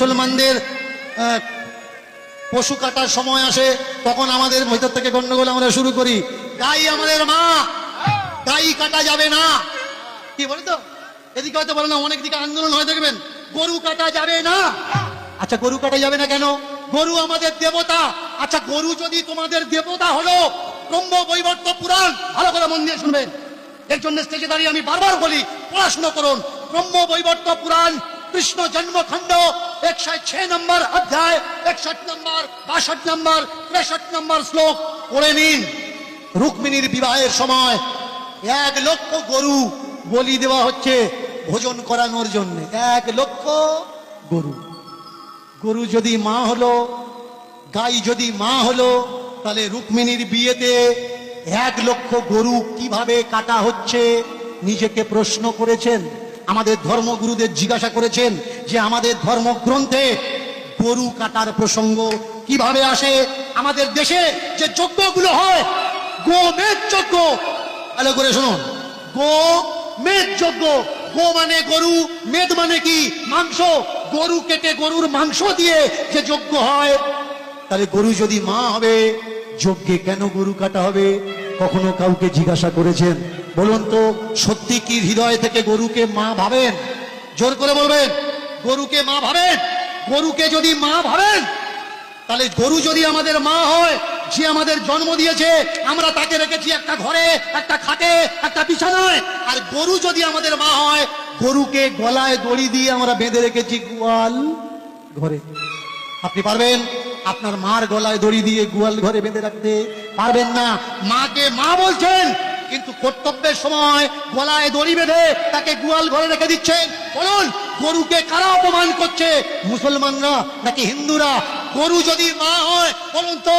মুসলমানদের পশু কাটার সময় আসে তখন আমাদের ভিতর থেকে গন্ডগোল আমরা শুরু করি। গাই আমাদের মা, গাই কাটা যাবে না, কি বলে তো এদিকে হয়তো বলে না, অনেক দিকে আন্দোলন হয় দেখবেন গরু কাটা যাবে না। আচ্ছা গরু কাটা যাবে না কেন? গরু আমাদের দেবতা। আচ্ছা গরু যদি তোমাদের দেবতা হলো, ব্রহ্ম বৈবর্ত পুরাণ ভালো করে মন দিয়ে শুনবেন, এর জন্য স্টেজে দাঁড়িয়ে আমি বারবার বলি পড়াশোনা করুন। ব্রহ্ম বৈবর্ত পুরাণ কৃষ্ণ জন্মখণ্ড 106 নম্বর অধ্যায় 61 নম্বর 62 নম্বর 63 নম্বর শ্লোক পড়ে নিন। রুক্মিণীর বিবাহের সময় 1 লক্ষ গরু বলি দেওয়া হচ্ছে ভোজন করানোর জন্য। 1 লক্ষ গরু। গরু যদি মা হলো, গাই যদি মা হলো, তাহলে রুক্মিণীর বিয়েতে 1 লক্ষ গরু কিভাবে কাটা হচ্ছে নিজেকে প্রশ্ন করেছেন? আমাদের ধর্মগুরুদের জিজ্ঞাসা করেছেন যে আমাদের ধর্মগ্রন্থে গরু কাটার প্রসঙ্গ কিভাবে আসে? আমাদের দেশে যে যজ্ঞগুলো হয় গোমেদ যজ্ঞ, ভালো করে শুনুন, গোমেদ যজ্ঞ। গো মানে গরু, মেদ মানে কি? মাংস। গরু কেটে গরুর মাংস দিয়ে যে যজ্ঞ হয়, তাহলে গরু যদি মা হবে যজ্ঞে কেন গরু কাটা হবে? কখনো কাউকে জিজ্ঞাসা করেছেন? বলুন তো, সত্যি কি হৃদয় থেকে গরুকে মা ভাবেন? জোর করে বলবেন, গরুকে মা ভাবেন? গরুকে যদি মা ভাবেন, তাহলে গরু যদি আমাদের মা হয়, যে আমাদের জন্ম দিয়েছে, আমরা তাকে রেখেছি একটা ঘরে, একটা খাটে, একটা বিছানায়। আর গরু যদি আমাদের মা হয়, গরুকে গলায় দড়ি দিয়ে আমরা বেঁধে রেখেছি গোয়াল ঘরে। আপনি পারবেন আপনার মার গলায় দড়ি দিয়ে গোয়াল ঘরে বেঁধে রাখতে? পারবেন না। মাকে মা বলছেন, কিন্তু কর্তব্যের সময় গলায় দড়ি বেঁধে তাকে গোয়াল ঘরে রেখে দিচ্ছেন। বলুন, গরুকে কারা অপমান করছে? মুসলমানরা নাকি হিন্দুরা? গরু যদি মা হয়, বলুন তো,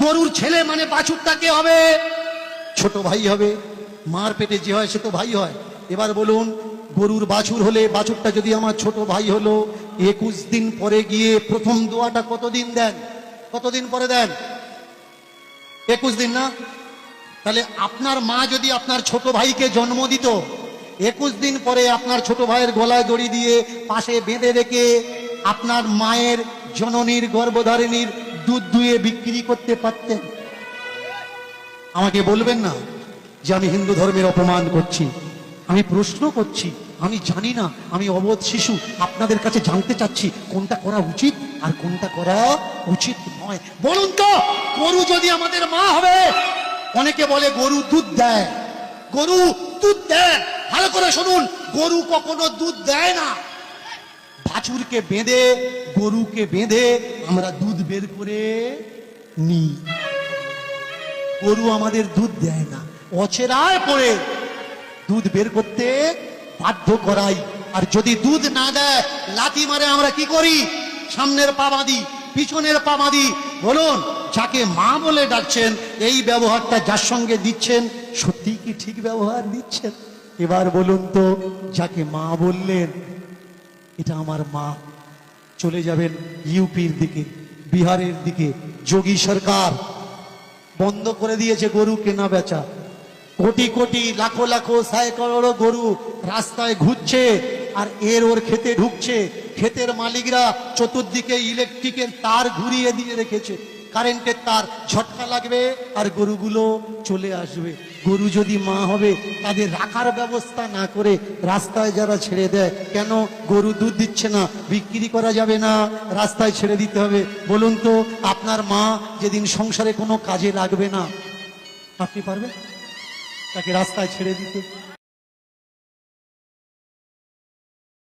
গরুর ছেলে মানে বাছুরটা কে হবে? ছোট ভাই হবে। মার পেটে যে হয় সে তো ভাই হয়। এবার বলুন, গরুর বাছুর হলে, বাছুরটা যদি আমার ছোট ভাই হলো, 21 দিন পরে গিয়ে প্রথম দোয়াটা কতদিন দেন? কতদিন পরে দেন? 21 দিন না? তাহলে আপনার মা যদি আপনার ছোট ভাইকে জন্ম দিত, 21 দিন পরে আপনার ছোট ভাইয়ের গলায় দড়ি দিয়ে পাশে বেঁধে রেখে আপনার মায়ের জননীর গর্ভধারিণীর দুধ দুয়ে বিক্রি করতে পারতেন? আমাকে বলবেন না যে আমি হিন্দু ধর্মের অপমান করছি। আমি প্রশ্ন করছি, আমি জানি না, আমি অবোধ শিশু। আপনাদের কাছে জানতে চাচ্ছি কোনটা করা উচিত আর কোনটা করা উচিত নয়। বলুন তো, গরু যদি আমাদের মা হবে, অনেকে বলে গরু দুধ দেয়, গরু দুধ দেয়। ভালো করে শুনুন, গরু কখনো দুধ দেয় না। বাছুরকে বেঁধে, গরুকে বেঁধে আমরা দুধ বের করে নিই। গরু আমাদের দুধ দেয় না, অচেরায় পড়ে দুধ বের করতে বাধ্য করাই। আর যদি দুধ না দেয়, লাথি মারে আমরা কি করি? সামনের পা বাঁধি, পিছনের পা বাঁধি। বলুন, যাকে মা বলে ডাকছেন, এই ব্যবহারটা যার সঙ্গে দিচ্ছেন, সত্যি কি ঠিক ব্যবহার দিচ্ছেন? এবার বলুন তো, যাকে মা বললেন, এটা আমার মা, চলে যাবেন ইউপির দিকে, বিহারের দিকে। যোগী সরকার বন্ধ করে দিয়েছে গরু কেনা বেচা। কোটি কোটি লাখো লাখো সাইকড়ো গরু রাস্তায় ঘুরছে, আর ওর খেতে ঢুকছে। ক্ষেতের মালিকরা চতুর্দিকে ইলেকট্রিকের তার ঘুরিয়ে দিয়ে রেখেছে, কারেন্টের তার, ঝটকা লাগবে আর গরুগুলো চলে আসবে। গরু যদি মা হবে, তাদের রাখার ব্যবস্থা না করে রাস্তায় যারা ছেড়ে দেয়, কেন? গরু দুধ দিচ্ছে না, বিক্রি করা যাবে না, রাস্তায় ছেড়ে দিতে হবে। বলুন তো, আপনার মা যেদিন সংসারে কোনো কাজে লাগবে না, আপনি পারবেন তাকে রাস্তায় ছেড়ে দিতে?